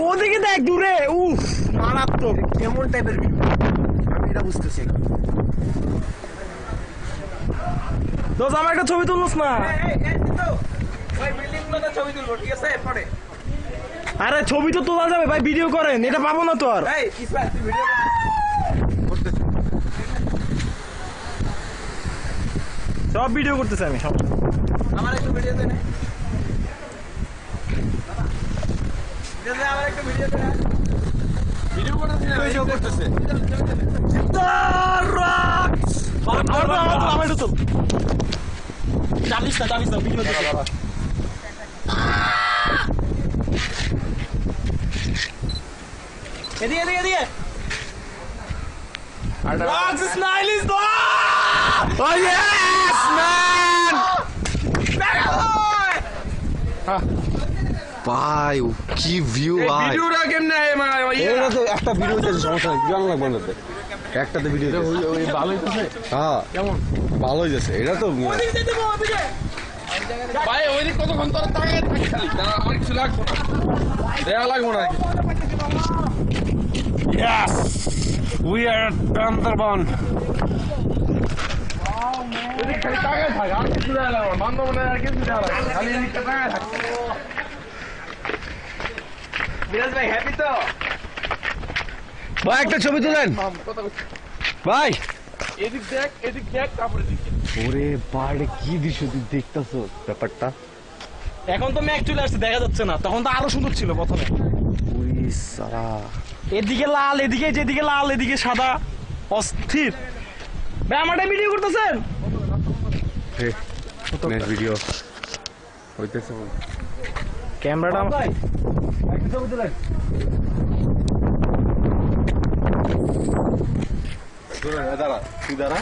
ওদিকে দেখ দূরে, উফ মারাত্মক। কেমন টাইপের ভিউ আমি এটা বুঝতেছি না। দোষ আমার একটা ছবি তুলছ না? আরে ছবি তো তোলা যাবে ভাই, ভিডিও করেন, এটা পাবো না তো আর। সব ভিডিও করতেছে আমি, সব আমার একটু ভিডিও দেন, আমার একটু ভিডিও দেন। ভিডিও করতেছে না, ভিডিও করতেছে। আমার তো চালিস না ভিডিও এদিকে এদিকে এদিকে। Rocks smile is the oh yes man ভাই কি ভিউ ভাই, ভিডিওটা কেমনে মানে এটা তো একটা ভিডিও হচ্ছে, সমস্যা নেই, ভিডিও লাগবে না, একটাতে ভিডিও ভালো হইতেছে। হ্যাঁ কেমন ভালোই যাচ্ছে এটা তো। ভাই ওইদিক কতক্ষণ তোর তাকায় থাকি খালি, আমার কিছু লাগবে না, দেয়া লাগবে না। yes we are at Bandarbon এদিক খালি তাকায় থাক, আর কিছু দেয়া লাগবে না, বান্ধবনে আর কিছু দেয়া লাগবে না, খালি এদিকটা তাকায় থাক। বিরাজ ভাই হ্যাপি তো? ভাই একটা ছবি তুলেন ভাই। এদিক দেখ তারপরে এদিক দেখ। ওরে বাইরে কি দৃশ্য তুই দেখতেছো ব্যাপারটা। এখন তো ম্যাক চলে আসছে, দেখা যাচ্ছে না, তখন তো আরো সুন্দর ছিল প্রথমে। ওরে সারা এদিকে লাল, এদিকে যেদিকে লাল এদিকে সাদা, অস্থির। ভাই আমারটা ভিডিও করতেছেন? নেক্সট ভিডিও হইতেছে ক্যামেরাটা ভাই একটা ছবি তুলেন। দাঁড়া তুই দাঁড়া।